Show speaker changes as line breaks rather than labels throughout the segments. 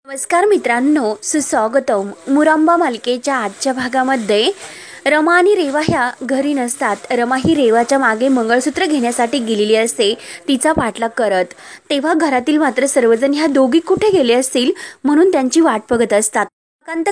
नमस्कार मित्रांनो, सुस्वागतम. मुरांबा मालिकेच्या आजच्या भागामध्ये रमा आणि रेवा ह्या घरी नसतात. रमा ही रेवाच्या मागे मंगळसूत्र घेण्यासाठी गेलेली असते, तिचा पाठलाग करत. तेव्हा घरातील मात्र सर्वजण ह्या दोघी कुठे गेले असतील म्हणून त्यांची वाट बघत असतात.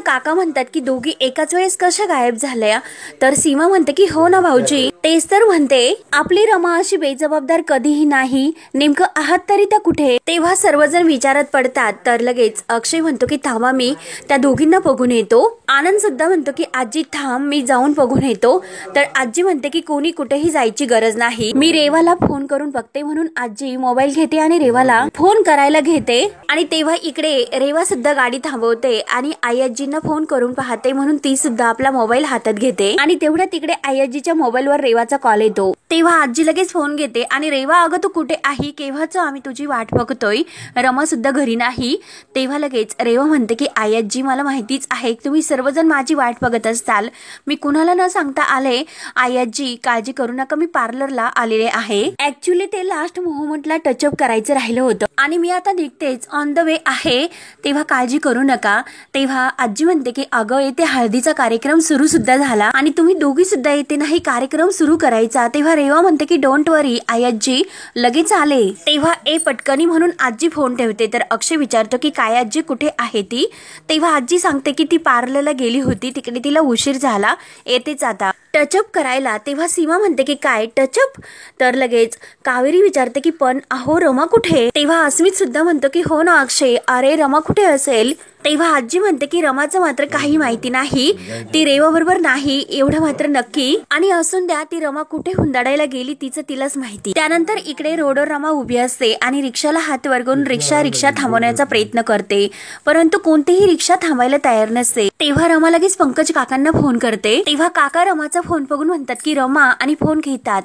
काका म्हणतात की दोघी एकाच वेळेस कशा गायब झाल्या, तर सीमा म्हणते की हो ना भाऊजी, तेच तर म्हणते, आपली रमा अशी बेजबाबदार कधीही नाही, नेमकं आहात तरी त्या कुठे. तेव्हा सर्वजण विचारात पडतात. तर लगेच अक्षय म्हणतो की थांबा, मी त्या दोघींना बघून येतो. आनंद सुद्धा म्हणतो की आजी थांब, मी जाऊन बघून येतो. तर आजी म्हणते की कोणी कुठेही जायची गरज नाही, मी रेवाला फोन करून बघते. म्हणून आजी मोबाईल घेते आणि रेवाला फोन करायला घेते. आणि तेव्हा इकडे रेवा सुद्धा गाडी थांबवते आणि आजींना फोन करून पाहते, म्हणून ती सुद्धा आपला मोबाईल हातात घेते. आणि तेवढ्या तिकडे आजीच्या मोबाईलवर रेवाचा कॉल येतो. तेव्हा आजी लगेच फोन घेते आणि रेवा, अगं तू कुठे आहे, केव्हाच आम्ही तुझी वाट बघतोय, रमा सुद्धा घरी नाही. तेव्हा लगेच रेवा म्हणते की आजी, मला माहितीच आहे तुम्ही सर्वजण माझी वाट बघत असताल, मी कुणाला न सांगता आले. आजी काळजी करू नका, मी पार्लरला आलेले आहे. ऍक्च्युली ते लास्ट मोमेंटला टचअप करायचं राहिलं होतं आणि मी आता निघतेच, ऑन द वे आहे, तेव्हा काळजी करू नका. तेव्हा आजी म्हणते की अगं येथे हळदीचा कार्यक्रम सुरू सुद्धा झाला आणि तुम्ही दोघी सुद्धा येते नाही कार्यक्रम सुरू करायचा. तेव्हा रेवा म्हणते की डोंट वरी आजी, लगेच आले. तेव्हा पटकनी म्हणून आजी फोन ठेवते. तर अक्षय विचारतो की काय आजी, कुठे आहे ती. तेव्हा आजी सांगते की ती पार्लरला गेली होती, तिकडे तिला उशीर झाला, येतेच आता टचअप करायला. तेव्हा सीमा म्हणते की काय टचअप. तर लगेच कावेरी विचारते की पण अहो रमा कुठे. तेव्हा अस्मित सुद्धा म्हणतो की हो ना अक्षय, अरे रमा कुठे असेल. तेव्हा आजी म्हणते की रमाचं मात्र काही माहिती नाही, ती रेवा बरोबर नाही एवढं मात्र नक्की, आणि असून द्या ती रमा कुठे हुंदाडायला गेली तिचं तिलाच माहिती. त्यानंतर इकडे रोडवर रमा उभी असते आणि रिक्षाला हात वरगून रिक्षा थांबवण्याचा प्रयत्न करते, परंतु कोणतीही रिक्षा थांबायला तयार नसते. तेव्हा रमा लगेच पंकज काकांना फोन करते. तेव्हा काका रमाचा फोन बघून म्हणतात की रमा, आणि फोन घेतात.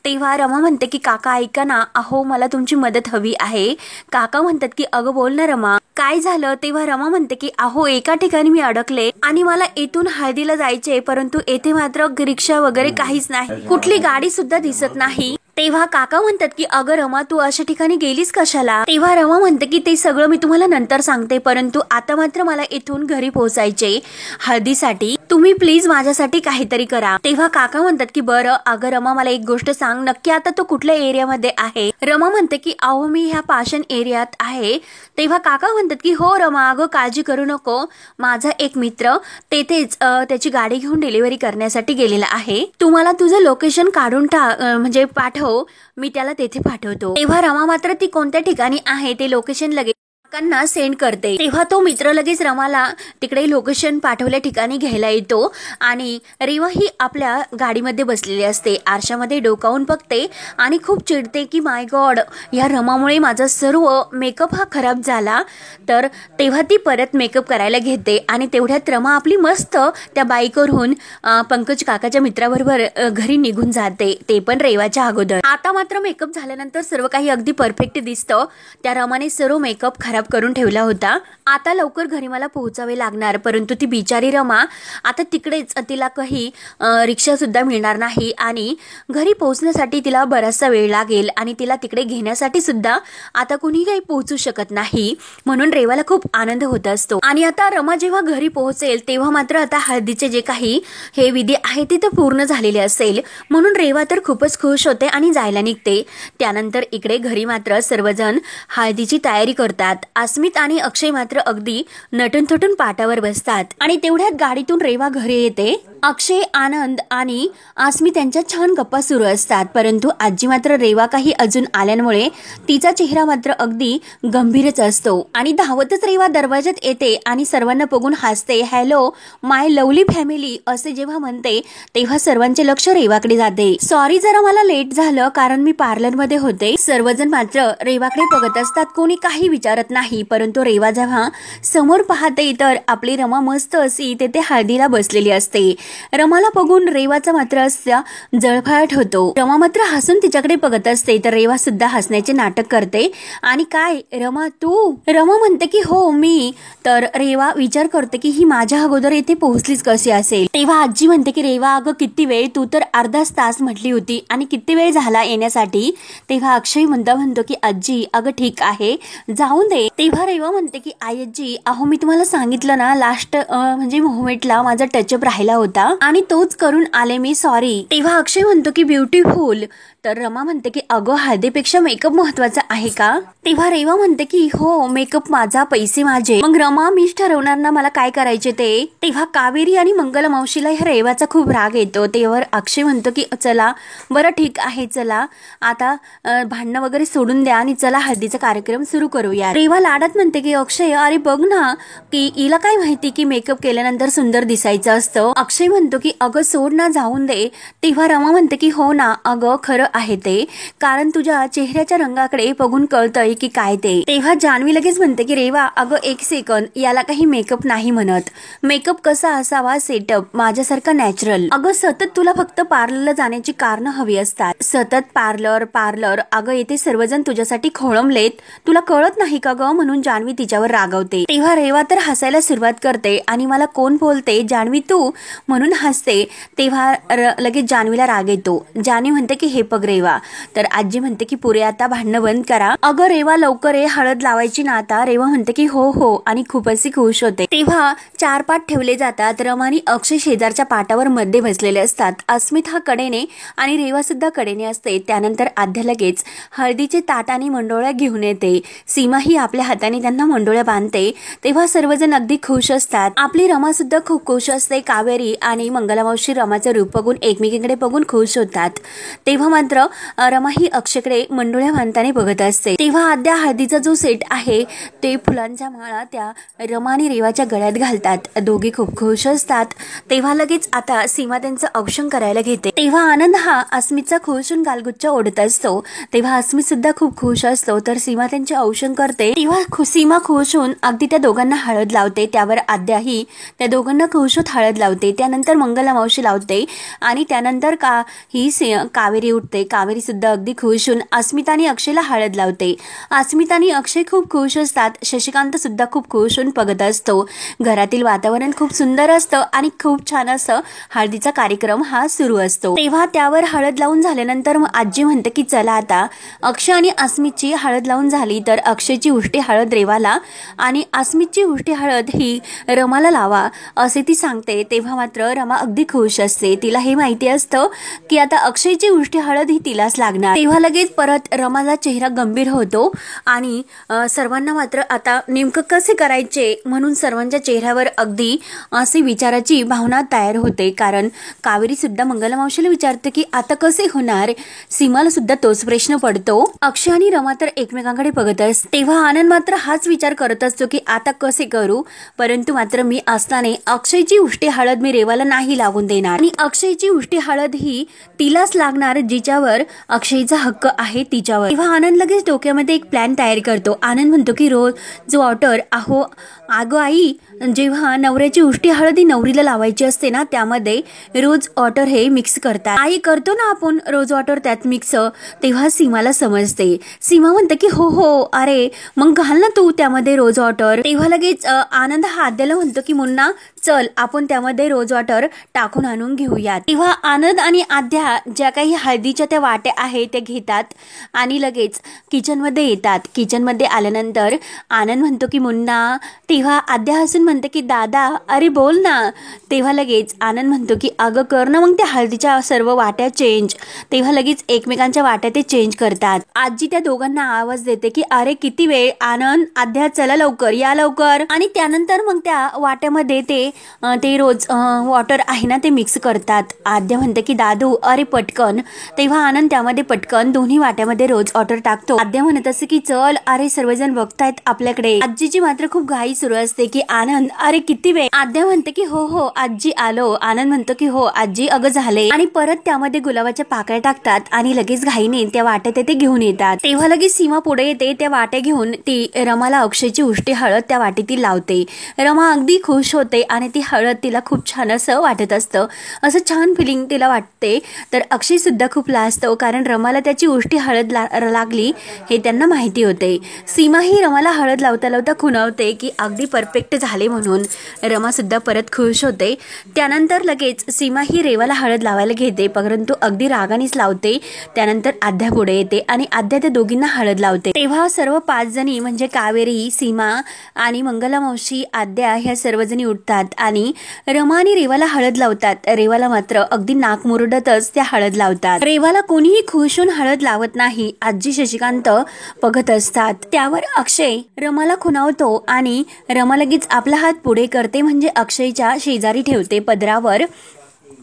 तेव्हा रमा म्हणते की काका ऐका ना, अहो मला तुमची मदत हवी आहे. काका म्हणतात की अगं बोल ना रमा, काय झालं. तेव्हा रमा म्हणते की अहो एका ठिकाणी मी अडकले आणि मला इथून हळदीला जायचे, परंतु येथे मात्र रिक्षा वगैरे काहीच नाही, कुठली गाडी सुद्धा दिसत नाही. तेव्हा काका म्हणतात की अगं रमा, तू अशा ठिकाणी गेलीस कशाला. तेव्हा रमा म्हणते की ते सगळं मी तुम्हाला नंतर सांगते, परंतु आता मात्र मला इथून घरी पोहोचायचे हळदीसाठी, तुम्ही प्लीज माझ्यासाठी काहीतरी करा. तेव्हा काका म्हणतात की बरं, अगं रमा मला एक गोष्ट सांग, नक्की आता तू कुठल्या एरियामध्ये आहे. रमा म्हणते की अहो मी ह्या पाषाण एरियात आहे. तेव्हा काका म्हणतात की हो रमा, अगं काळजी करू नको, माझा एक मित्र तेथेच त्याची गाडी घेऊन डिलिव्हरी करण्यासाठी गेलेला आहे, तुम्हाला तुझं लोकेशन काढून म्हणजे पाठव, मी त्याला तेथे पाठवतो. तेव्हा रमा मात्र ती कोणत्या ठिकाणी आहे ते लोकेशन लगेच काकांना सेंड करते. तेव्हा तो मित्र लगेच रमाला तिकडे लोकेशन पाठवल्या ठिकाणी घ्यायला येतो आणि रेवा ही आपल्या गाडीमध्ये बसलेली असते, आरशामध्ये डोकावून बघते आणि खूप चिडते की माय गॉड, या रमामुळे माझा सर्व मेकअप हा खराब झाला. तर तेव्हा ती परत मेकअप करायला घेते आणि तेवढ्यात रमा आपली मस्त त्या बाईकवरून पंकज काकाच्या मित्राबरोबर घरी निघून जाते, ते पण रेवाच्या अगोदर. आता मात्र मेकअप झाल्यानंतर सर्व काही अगदी परफेक्ट दिसतं. त्या रमाने सर्व मेकअप खराब करून ठेवला होता. आता लवकर घरी मला पोहोचावे लागणार, परंतु ती बिचारी रमा आता तिकडेच, तिला काही रिक्षा सुद्धा मिळणार नाही आणि घरी पोहोचण्यासाठी तिला बराचसा वेळ लागेल आणि तिला तिकडे घेण्यासाठी सुद्धा आता कुणी काही पोहोचू शकत नाही. म्हणून रेवाला खूप आनंद होत असतो. आणि आता रमा जेव्हा घरी पोहोचेल तेव्हा मात्र आता हळदीचे जे काही हे विधी आहे ते तर पूर्ण झालेले असेल, म्हणून रेवा तर खूपच खुश होते आणि जायला निघते. त्यानंतर इकडे घरी मात्र सर्वजण हळदीची तयारी करतात. अस्मित आणि अक्षय मात्र अगदी नटून थटून पाटावर बसतात आणि तेवढ्यात गाडीतून रेवा घरी येते. अक्षय, आनंद आणि अस्मित त्यांच्या छान गप्पा सुरू असतात, परंतु आजी मात्र रेवा काही अजून आल्यामुळे तिचा चेहरा मात्र अगदी गंभीरच असतो आणि धावतच रेवा दरवाजात येते आणि सर्वांना बघून हसते. हॅलो माय लवली फॅमिली असे जेव्हा म्हणते तेव्हा सर्वांचे लक्ष रेवाकडे जाते. सॉरी जरा मला लेट झालं, कारण मी पार्लरमध्ये होते. सर्वजण मात्र रेवाकडे बघत असतात, कोणी काही विचारत नाही, परंतु रेवा जेव्हा समोर पाहते तर आपली रमा मस्त अशी तेथे हळदीला बसलेली असते. रमाला बघून रेवाचा मात्र असा जळफळाट होतो. रमा मात्र हसून तिच्याकडे बघत असते, तर रेवा सुद्धा हसण्याचे नाटक करते आणि काय रमा तू. रमा म्हणते की हो मी. तर रेवा विचार करते की ही माझ्या अगोदर येथे पोहोचलीच कशी असेल. तेव्हा आजी म्हणते की रेवा अगं किती वेळ, तू तर अर्धाच तास म्हटली होती आणि किती वेळ झाला येण्यासाठी. तेव्हा अक्षय म्हणतो की आजी अगं ठीक आहे, जाऊन दे, तेव्हा रेवा म्हणते की आजी अहो मी तुम्हाला सांगितलं ना लास्ट म्हणजे मोमेंटला माझा टचअप राहिला होता आणि तोच करून आले मी, सॉरी. तेव्हा अक्षय म्हणतो की ब्युटिफुल. तर रमा म्हणते की अगं हळदीपेक्षा मेकअप महत्वाचा आहे का? तेव्हा रेवा म्हणते की हो मेकअप माझा पैसे माझे. मग रमा मीच ठरवणार ना मला काय करायचे ते. तेव्हा कावेरी आणि मंगल मावशीला ह्या रेवाचा खूप राग येतो. तेव्हा अक्षय म्हणतो की चला बरं ठीक आहे, चला आता भांडणं वगैरे सोडून द्या आणि चला हळदीचा कार्यक्रम सुरू करूया. रेवा लाडात म्हणते की अक्षय अरे बघ ना की हिला काय माहिती की मेकअप केल्यानंतर सुंदर दिसायचं असतं. अक्षय म्हणतो की अगं सोड ना जाऊन दे. तेव्हा रमा म्हणते की हो ना अगं खरं आहे ते, कारण तुझ्या चेहऱ्याच्या रंगाकडे बघून कळतंय की काय ते. तेव्हा जान्हवी लगेच म्हणते की रेवा अगं एक सेकंद, याला काही मेकअप नाही म्हणत. मेकअप कसा असावा सेटअप माझ्यासारखा नॅचरल. अगं सतत तुला फक्त पार्लरला जाण्याची कारण हवी असतात. सतत पार्लर पार्लर अगं येथे सर्वजण तुझ्यासाठी खोळंबलेत, तुला कळत नाही का ग? म्हणून जान्हवी तिच्यावर रागवते. तेव्हा रेवा तर हसायला सुरुवात करते आणि मला कोण बोलते जान्हवी तू म्हणून हसते. तेव्हा लगेच जान्हवीला राग येतो. जान्हवी म्हणते की हे पग रेवा. तर आजी म्हणते की पुरे आता भांडणं बंद करा. अगं रेवा लवकर ये, हळद लावायची ना आता. रेवा म्हणते की हो हो आणि खूपच खुश होते. तेव्हा 4 पाट ठेवले जातात. रमा आणि अक्षय शेजारच्या पाटावर मध्ये बसलेले असतात. अस्मित हा कडेने आणि रेवा सुद्धा कडेने असते. त्यानंतर आद्या लगेच हळदीचे ताट आणि मंडोळ्या घेऊन येते. सीमा ही आपल्या हाताने त्यांना मंडोळ्या बांधते. तेव्हा सर्वजण अगदी खुश असतात. आपली रमा सुद्धा खूप खुश असते. कावेरी आणि मंगलामावशी रमाचं रूप बघून एकमेकींकडे बघून खुश होतात. तेव्हा मात्र रमा ही अक्षयकडे मंडोळ्या बांधताना बघत असते. तेव्हा आद्या हळदीचा जो सेट आहे ते फुलांच्या माळा त्या रमा आणि रेवाच्या गळ्यात घालतात. दोघे खूप खुश असतात. तेव्हा लगेच आता सीमा त्यांचं औक्षण करायला घेते. तेव्हा आनंद हा अस्मितचा खुशून गालगुच्च ओढत असतो. तेव्हा अस्मित सुद्धा खूप खुश असतो. तर सीमा त्यांचे औक्षण करते. तेव्हा सीमा खुश होऊन अगदी त्या दोघांना हळद लावते. त्यावर आद्याही त्या दोघांना खुश होत हळद लावते. त्यानंतर मंगला मावशी लावते आणि त्यानंतर कावेरी उठते. कावेरी सुद्धा अगदी खुश होऊन अस्मिता आणि अक्षयला हळद लावते. अस्मिता आणि अक्षय खूप खुश असतात. शशिकांत सुद्धा खूप खुश होऊन बघत असतो. घरातील वातावरण खूप सुंदर असतं आणि खूप छान असं हळदीचा कार्यक्रम हा सुरू असतो. तेव्हा त्यावर हळद लावून झाल्यानंतर मग आजी म्हणते की चला आता अक्षय आणि अस्मितची हळद लावून झाली तर अक्षयची उष्टी हळद रेवाला आणि अस्मितची उष्टी हळद ही रमाला लावा असे ती सांगते. तेव्हा मात्र रमा अगदी खुश असते. तिला हे माहिती असतं की आता अक्षयची उष्टी हळद ही तिलाच लागणार. तेव्हा लगेच परत रमाचा चेहरा गंभीर होतो आणि सर्वांना मात्र आता नेमकं कसे करायचे म्हणून सर्वांच्या चेहऱ्यावर अगदी असे विचाराची भावना तयार होते. कारण कावेरी सुद्धा मंगला मावशीला विचारते की आता कसे होणार. सीमाला सुद्धा तोच प्रश्न पडतो. अक्षय आणि रमा तर एकमेकांकडे बघत असते. तेव्हा आनंद मात्र हाच विचार करत असतो की आता कसे करू, परंतु मात्र मी असताना अक्षयची उष्टी हळद मी रेवाला नाही लागून देणार आणि अक्षयची उष्टी हळद ही तिलाच लागणार जिच्यावर अक्षयचा हक्क आहे तिच्यावर. तेव्हा आनंद लगेच डोक्यामध्ये एक प्लॅन तयार करतो. आनंद म्हणतो की रोज वॉटर अगं आई जेव्हा नवऱ्याची उष्टी हळद ही नवरीला लावायची असते ना त्यामध्ये रोज वॉटर हे मिक्स करतात. आई करतो ना आपण रोज वॉटर त्यात मिक्स. तेव्हा सीमाला समजते. सीमा म्हणते की हो हो अरे मग घाल ना तू त्यामध्ये रोज वॉटर. तेव्हा लगेच आनंद हा आद्याला म्हणतो की मुन्ना चल आपण त्यामध्ये रोज वॉटर टाकून आणून घेऊयात. तेव्हा आनंद आणि आद्या ज्या काही हळदीच्या त्या वाट्या आहेत त्या घेतात आणि लगेच किचनमध्ये येतात. किचनमध्ये आल्यानंतर आनंद म्हणतो की मुन्ना. तेव्हा आद्या हसून म्हणते की दादा अरे बोल ना. तेव्हा लगेच आनंद म्हणतो की अगं कर ना मग त्या हळदीच्या सर्व वाट्या चेंज. तेव्हा लगेच एकमेकांच्या वाट्या ते चेंज करतात. आजी त्या दोघांना आवाज देते की अरे किती वेळ, आनंद आद्या चला लवकर या लवकर. आणि त्यानंतर मग त्या वाट्यामध्ये ते रोज वॉटर आहे ना ते मिक्स करतात. आद्या म्हणते की दादू अरे पटकन. तेव्हा आनंद त्यामध्ये पटकन दोन्ही वाट्यामध्ये रोज वॉटर टाकतो. आद्या म्हणत असते की चल अरे सर्वजण बघतायत आपल्याकडे. आजीची मात्र खूप घाई सुरू असते की आनंद अरे किती वेळ. आद्या म्हणते की हो हो आजी आलो. आनंद म्हणतो की हो आजी अगं झाले. आणि परत त्यामध्ये गुलाबाच्या पाकळ्या टाकतात आणि लगेच घाईने त्या वाट्या ते घेऊन येतात. तेव्हा लगेच सीमा पुढे येते. त्या वाट्या घेऊन ती रमाला अक्षयची उष्टी हळद त्या वाटीतील लावते. रमा अगदी खुश होते आणि ती हळद तिला खूप छान असं वाटत असतं. असं छान फिलिंग तिला वाटते. तर अक्षय सुद्धा खूप लाजतो कारण रमाला त्याची उष्टी हळद लागली हे त्यांना माहिती होते. सीमा ही रमाला हळद लावता लावता खुणावते की अगदी परफेक्ट झाले म्हणून. रमा सुद्धा परत खुश होते. त्यानंतर लगेच सीमा ही रेवाला हळद लावायला घेते परंतु अगदी रागानेच लावते. त्यानंतर आद्या पुढे येते आणि आद्या त्या दोघींना हळद लावते. तेव्हा सर्व 5 जणी सर्वजणी म्हणजे कावेरी, सीमा आणि मंगला मावशी, आद्या ह्या सर्वजणी उठतात आणि रमा आणि रेवाला हळद लावतात. रेवाला मात्र अगदी नाक मुरडतच त्या हळद लावतात. रेवाला कोणीही खुश होऊन हळद लावत नाही. आजी शशिकांत बघत असतात. त्यावर अक्षय रमाला खुणावतो आणि रमा लगेच आपला हात पुढे करते म्हणजे अक्षयच्या शेजारी ठेवते पदरावर.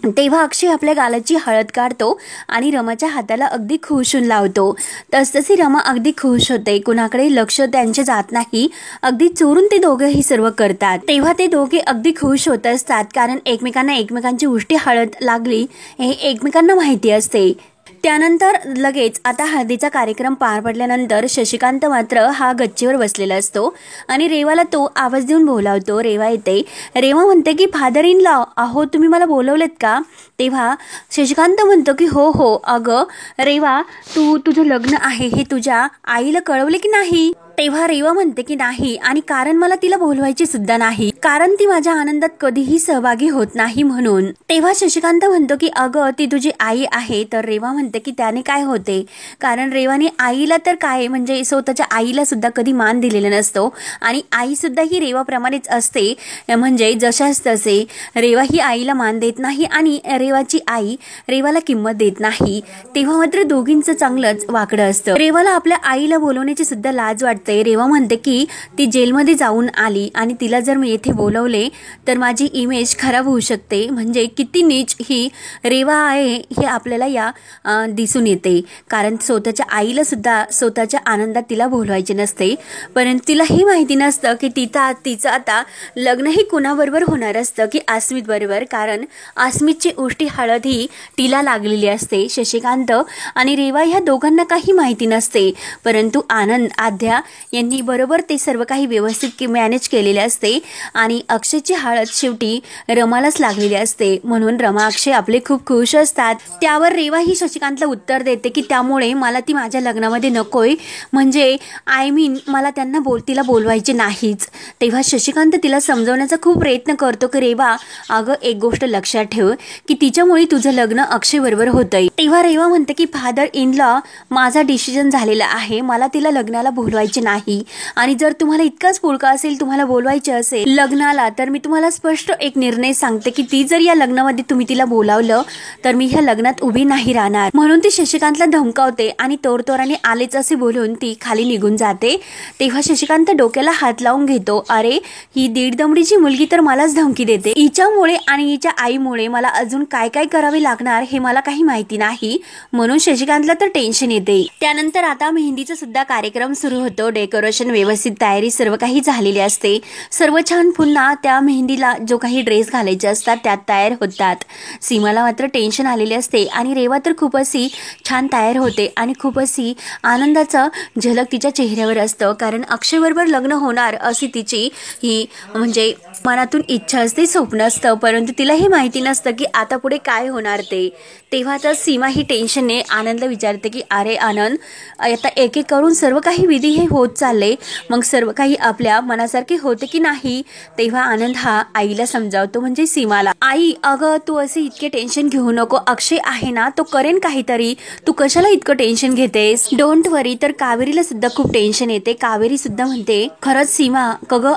तेव्हा अक्षय आपल्या गालाची हळद काढतो आणि रमाच्या हाताला अगदी खुश होऊन लावतो. तसतशी रमा अगदी खुश होते. कुणाकडे लक्ष त्यांचे जात नाही. अगदी चोरून ते दोघे ही सर्व करतात. तेव्हा ते दोघे अगदी खुश होत असतात कारण एकमेकांना एकमेकांची उष्टी हळद लागली हे एकमेकांना माहिती असते. त्यानंतर लगेच आता हळदीचा कार्यक्रम पार पडल्यानंतर शशिकांत मात्र हा गच्चीवर बसलेला असतो आणि रेवाला तो आवाज देऊन बोलावतो. रेवा येते. रेवा म्हणते की फादर इन लॉ, अहो तुम्ही मला बोलवलेत का? तेव्हा शशिकांत म्हणतो की हो हो, अगं रेवा तुझं लग्न आहे हे तुझ्या आईला कळवले की नाही? तेव्हा रेवा म्हणते की नाही, आणि कारण मला तिला बोलवायची सुद्धा नाही, कारण ती माझ्या आनंदात कधीही सहभागी होत नाही म्हणून. तेव्हा शशिकांत म्हणतो की अगं ती तुझी आई आहे. तर रेवा म्हणते की त्याने काय होते, कारण रेवाने आईला तर काय म्हणजे स्वतःच्या आईला सुद्धा कधी मान दिलेला नसतो आणि आई सुद्धा ही रेवाप्रमाणेच असते, म्हणजे जशाच तसे. रेवा ही आईला मान देत नाही आणि रेवाची आई रेवाला किंमत देत नाही. तेव्हा मात्र दोघींचं चांगलंच वाकडं असतं. रेवाला आपल्या आईला बोलवण्याची सुद्धा लाज वाटते. रेवा म्हणते की ती जेलमध्ये जाऊन आली आणि तिला जर मी येथे बोलवले तर माझी इमेज खराब होऊ शकते, म्हणजे किती नीच ही रेवा आहे हे आपल्याला या दिसून येते. कारण स्वतःच्या आईला सुद्धा स्वतःच्या आनंदात तिला बोलवायचे नसते, परंतु तिला हे माहिती नसतं की तिचं आता लग्नही कुणाबरोबर होणार असतं की अस्मित बरोबर, कारण अस्मितची उष्टी हळद ही तिला लागलेली असते. शशिकांत आणि रेवा ह्या दोघांना काही माहिती नसते, परंतु आनंद, आद्या यांनी बरोबर ते सर्व काही व्यवस्थित मॅनेज केलेले असते आणि अक्षयची हळद शेवटी रमालाच लागलेली असते. म्हणून रमा अक्षय आपले खूप खुश असतात. त्यावर रेवा ही शशिकांतला उत्तर देते की त्यामुळे मला ती माझ्या लग्नामध्ये नकोय, म्हणजे मला त्यांना तिला बोलवायचे नाहीच. तेव्हा शशिकांत तिला समजवण्याचा खूप प्रयत्न करतो की रेवा अगं एक गोष्ट लक्षात ठेव की तिच्यामुळे तुझं लग्न अक्षय बरोबर होतंय. तेव्हा रेवा म्हणते की फादर इन लॉ, माझा डिसिजन झालेला आहे, मला तिला लग्नाला बोलवायचे नाही आणि जर तुम्हाला इतकाच पुळका असेल, तुम्हाला बोलवायचे असेल लग्नाला, तर मी तुम्हाला स्पष्ट एक निर्णय सांगते की ती जर या लग्नामध्ये तुम्ही तिला बोलावलं तर मी ह्या लग्नात उभी नाही राहणार. म्हणून ती शशिकांतला धमकावते आणि तोरतोराने आलेच असे बोलून ती खाली निघून जाते. तेव्हा शशिकांत डोक्याला हात लावून घेतो, अरे ही दीड दमडीची मुलगी तर मलाच धमकी देते. हिच्यामुळे आणि हिच्या आईमुळे मला अजून काय काय करावे लागणार हे मला काही माहिती नाही. म्हणून शशिकांतला तर टेन्शन येते. त्यानंतर आता मेहंदीचा सुद्धा कार्यक्रम सुरू होतो. डेकोरेशन व्यवस्थित, तयारी सर्व काही झालेली असते. सर्व छान पुन्हा त्या मेहंदीला जो काही ड्रेस घालायचे असतात त्यात तयार होतात. सीमाला मात्र टेन्शन आलेले असते आणि रेवा तर खूप अशी छान तयार होते आणि खूप अशी आनंदाचं झलक तिच्या चेहऱ्यावर असतं, कारण अक्षय बरोबर लग्न होणार अशी तिची ही म्हणजे मनातून इच्छा असते, स्वप्न असतं, परंतु तिला हे माहिती नसतं की आता पुढे काय होणार ते. तेव्हा तर सीमा ही टेन्शनने आनंदला विचारते की अरे आनंद, आता एक एक करून सर्व काही विधी हे होत चालले, मग सर्व काही आपल्या मनासारखे होते की नाही? तेव्हा आनंद हा आईला समजावतो, म्हणजे सीमाला, आई अगं तू असे इतके टेन्शन घेऊ नको, अक्षय आहे ना, तो करेन काहीतरी, तू कशाला इतकं टेन्शन घेतेस, डोंट वरी. तर कावेरीला सुद्धा खूप टेन्शन येते. कावेरी सुद्धा म्हणते खरंच सीमा,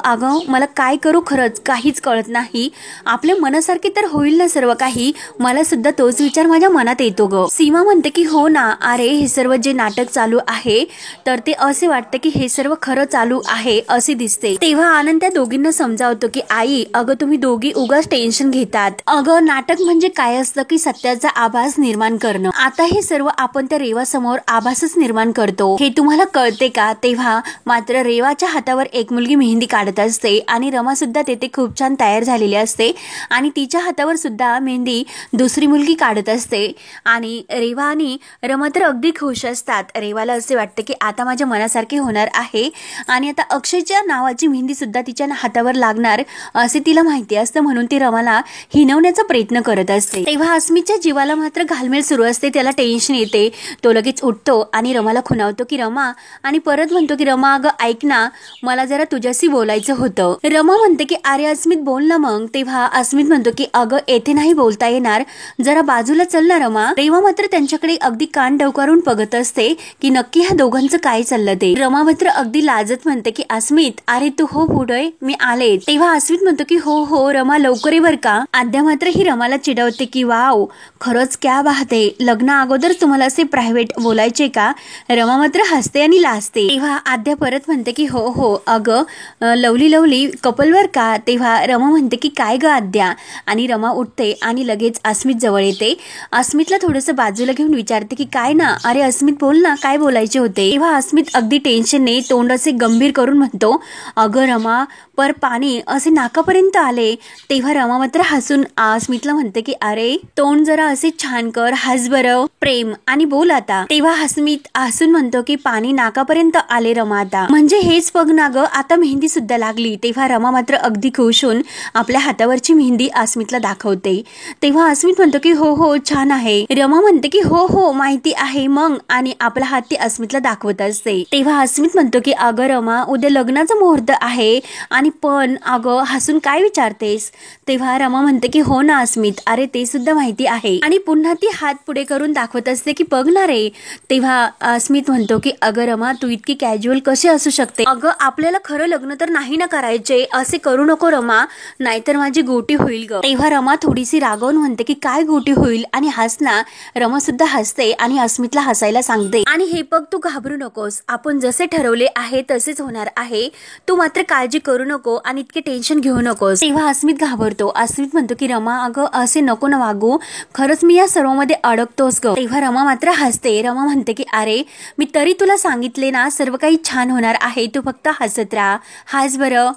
अगं मला काय करू खरंच काहीच कळत नाही, आपल्या मनासारखे तर होईल ना सर्व काही? मला सुद्धा तोच विचार माझ्या मनात येतो ग. सीमा म्हणते की हो ना, अरे हे सर्व जे नाटक चालू आहे तर ते असे वाटते की हे सर्व खरं चालू आहे असे दिसते. तेव्हा आनंद त्या दोघींना समजावतो की आई अगं तुम्ही दोघी उगाच टेन्शन घेतात, अगं नाटक म्हणजे काय असतं की सत्याचा आभास निर्माण करणं. आता हे सर्व आपण त्या रेवा समोर आभासच निर्माण करतो, हे तुम्हाला कळते का? तेव्हा मात्र रेवाच्या हातावर एक मुलगी मेहंदी काढत असते आणि रमा सुद्धा तेथे खूप छान तयार झालेली असते आणि तिच्या हातावर सुद्धा मेहंदी दुसरी मुलगी काढत असते आणि रेवा आणि रमा तर अगदी खुश असतात. रेवाला असे वाटते की आता माझ्या मनासारखे होणार आहे आणि आता अक्षयच्या नावाची मेहंदी सुद्धा तिच्या हातावर लागणार असे तिला माहिती असतं, म्हणून ती रमाला हिनवण्याचा प्रयत्न करत असते. तेव्हा अस्मितच्या जीवाला मात्र घालमेल सुरू असते, त्याला टेन्शन येते. तो लगेच उठतो आणि रमाला खुणावतो की रमा, आणि परत म्हणतो की रमा अगं ऐक ना, मला जरा तुझ्याशी बोलायचं होतं. रमा म्हणते की अरे अस्मित बोल ना मग. तेव्हा अस्मित म्हणतो की अगं येथे नाही बोलता येणार, जरा बाजूला चल ना रमा. रेवा मात्र त्यांच्याकडे अगदी कान डोकारून बघत असते की नक्की ह्या दोघांचं काय चाललं ते. रमा मात्र अगदी लाजत म्हणते की अस्मित अरे तू हो पुढे मी आले। तेव्हा अस्मित म्हणतो की हो हो रमा लवकर ये बर का। आद्या मात्र ही रमाला चिडवते की वाव खरंच क्या बात आहे, लग्ना अगोदर तुम्हाला असे प्रायव्हेट बोलायचे का। रमा मात्र हसते आणि लाजते। तेव्हा आद्या परत म्हणते की हो हो अगं लवली लवली कपलवर का। तेव्हा रमा म्हणते की काय ग आद्या, आणि रमा उठते आणि लगेच अस्मित जवळ येते। अस्मितला थोडंसं बाजूला घेऊन विचारते की काय ना, अरे अस्मित बोल ना काय बोलायचे होते। तेव्हा अस्मित अगदी टेन्शनने तोंड असे गंभीर करून म्हणतो अगं रमा पर पाणी असे नाकापर्यंत आले। तेव्हा रमा मात्र हसून अस्मितला म्हणते की अरे तोंड जरा असे छान कर, हस बरं प्रेम आणि बोल आता। तेव्हा अस्मित हसून म्हणतो की पाणी नाकापर्यंत आले रमा आता, म्हणजे हेच बघ ना ग आता मेहंदी सुद्धा लागली। तेव्हा रमा मात्र अगदी खुश होऊन आपल्या हातावरची मेहंदी अस्मितला दाखवते। तेव्हा अस्मित म्हणतो की हो हो छान आहे। रमा म्हणते की हो हो माहिती आहे मग, आणि आपला हात ती अस्मितला दाखवत असते। तेव्हा अस्मित म्हणतो की अगं रमा उद्या लग्नाचा मुहूर्त आहे आणि पण अगं हसून काय विचारतेस। तेव्हा रमा म्हणते की हो ना अस्मित अरे ते सुद्धा माहिती आहे, आणि पुन्हा ती हात पुढे करून दाखवत असते की बघ ना रे। तेव्हा अस्मित म्हणतो की अगं रमा तू इतकी कॅज्युअल कशी असू शकते, अगं आपल्याला खरं लग्न तर नाही ना करायचे, असे करू नको रमा नाहीतर माझी गोटी होईल ग। तेव्हा रमा थोडीशी रागावून म्हणते की काय गोटी होईल, आणि हसना रमा सुद्धा हसते आणि अस्मितला हसायला सांगते आणि हे बघ तू घाबरू नकोस, आपण जसे ठरवले आहे तसेच होणार आहे, तू मात्र काळजी करू नको आणि इतके टेन्शन घेऊ नकोस। तेव्हा अस्मित घाबरतो। अस्मित म्हणतो की रमा अगं असे नको ना वागू, खरंच मी या सर्वांमध्ये अडकतोस ग। तेव्हा रमा मात्र हसते। रमा म्हणते की अरे मी तरी तुला सांगितले ना सर्व काही छान होणार आहे, तू फक्त हसत राहा, हास बरं।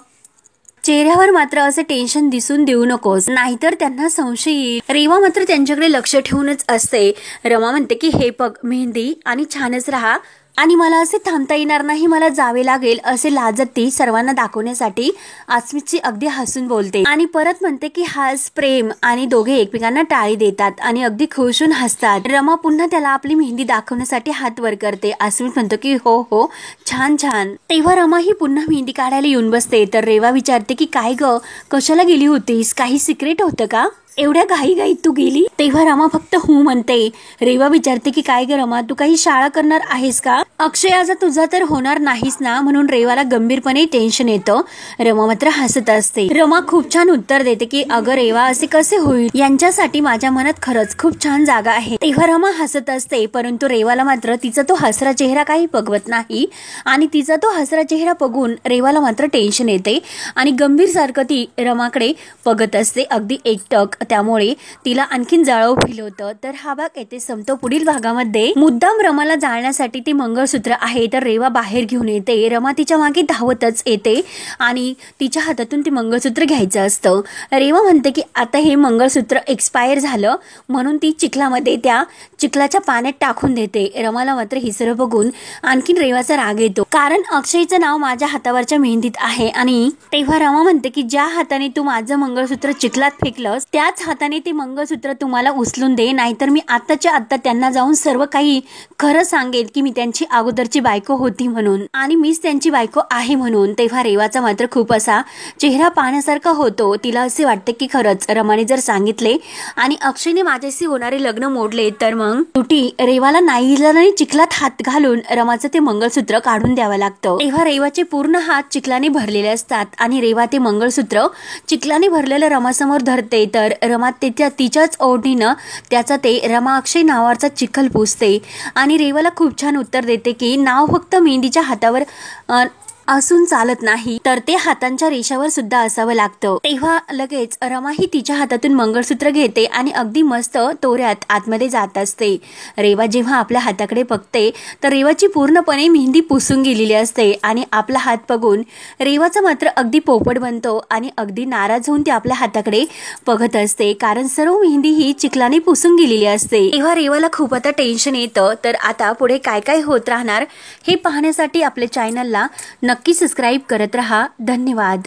चेहऱ्यावर मात्र असं टेन्शन दिसून देऊ नकोस नाहीतर त्यांना संशय येईल। रेवा मात्र त्यांच्याकडे लक्ष ठेवूनच असते। रमा म्हणते की हे बघ मेहंदी आणि छानच राहा, आणि मला असे थांबता येणार नाही, मला जावे लागेल असे लाजत ती सर्वांना दाखवण्यासाठी अस्मितची अगदी हसून बोलते आणि परत म्हणते की हास प्रेम, आणि दोघे एकमेकांना टाळी देतात आणि अगदी खुश होऊन हसतात। रमा पुन्हा त्याला आपली मेहंदी दाखवण्यासाठी हात वर करते। अस्मित म्हणतो की हो हो छान छान। तेव्हा रमा ही पुन्हा मेहंदी काढायला येऊन बसते तर रेवा विचारते की काय ग कशाला गेली होतीस, काही सिक्रेट होतं का, एवढ्या घाईघाईत तू गेली। तेव्हा रमा फक्त हो म्हणते। रेवा विचारते की काय ग रमा तू काही शाळा करणार आहेस का, अक्षय आज तुझा तर होणार नाहीस ना, म्हणून रेवाला गंभीरपणे टेन्शन येतं। रमा मात्र हसत असते। रमा खूप छान उत्तर देते की अगं रेवा असे कसे होईल, यांच्यासाठी माझ्या मनात खरंच खूप छान जागा आहे। तेव्हा रमा हसत असते, परंतु रेवाला मात्र तिचा तो हसरा चेहरा काही बघवत नाही, आणि तिचा तो हसरा चेहरा बघून रेवाला मात्र टेन्शन येते आणि गंभीर सारखं ती रमाकडे बघत असते अगदी एकटक, त्यामुळे तिला आणखीन जाळव फील होतं। तर हा भाग येथे संपतो। पुढील भागामध्ये मुद्दाम रमाला जाळण्यासाठी ती मंगळसूत्र आहे तर रेवा बाहेर घेऊन येते। रमा तिच्या मागे धावतच येते आणि तिच्या हातातून ते मंगळसूत्र घ्यायचं असतं। रेवा म्हणते की आता हे मंगळसूत्र एक्सपायर झालं, म्हणून ती चिखलामध्ये त्या चिखलाच्या पाण्यात टाकून देते। रमाला मात्र हे सर्व बघून आणखीन रेवाचा राग येतो, कारण अक्षयचं नाव माझ्या हातावरच्या मेहंदीत आहे। आणि तेव्हा रमा म्हणते की ज्या हाताने तू माझं मंगळसूत्र चिखलात फेकलंस त्याच हाताने ते मंगळसूत्र तुम्हाला उचलून दे, नाहीतर मी आत्ताच्या आत्ता त्यांना जाऊन सर्व काही खरं सांगेन की मी त्यांची अगोदरची बायको होती म्हणून, आणि मीच त्यांची बायको आहे म्हणून। तेव्हा रेवाचा मात्र खूप असा चेहरा पाहण्यासारखा होतो। तिला असे वाटते की खरंच रमाने जर सांगितले आणि अक्षयने माझ्याशी होणारे लग्न मोडले तर मग तुटी रेवाला नाईलाजाने चिखलात हात घालून रमाचं ते मंगळसूत्र काढून द्यावं लागतं। तेव्हा रेवाचे पूर्ण हात चिखलाने भरलेले असतात आणि रेवा ते मंगळसूत्र चिखलाने भरलेलं रमासमोर धरते तर रमा तिच्याच ओढणीनं त्याचा ते रमा अक्षय नावाचा चिखल पुसते आणि रेवाला खूप छान उत्तर देते की नाव फक्त मेहंदीच्या हातावर असून चालत नाही, तर ते हातांच्या रेषावर सुद्धा असावं लागतं। तेव्हा लगेच रमा ही तिच्या हातातून मंगळसूत्र घेते आणि अगदी मस्त तोऱ्यात आतमध्ये जात असते। रेवा जेव्हा आपल्या हाताकडे बघते तर रेवाची पूर्णपणे मेहंदी पुसून गेलेली असते आणि आपला हात बघून रेवाचा मात्र अगदी पोपट बनतो आणि अगदी नाराज होऊन ती आपल्या हाताकडे बघत असते, कारण सर्व मेहंदी ही चिखलाने पुसून गेलेली असते। तेव्हा रेवाला खूप आता टेन्शन येतं। तर आता पुढे काय काय होत राहणार हे पाहण्यासाठी आपल्या चॅनलला नक्की सबस्क्राईब करत रहा। धन्यवाद।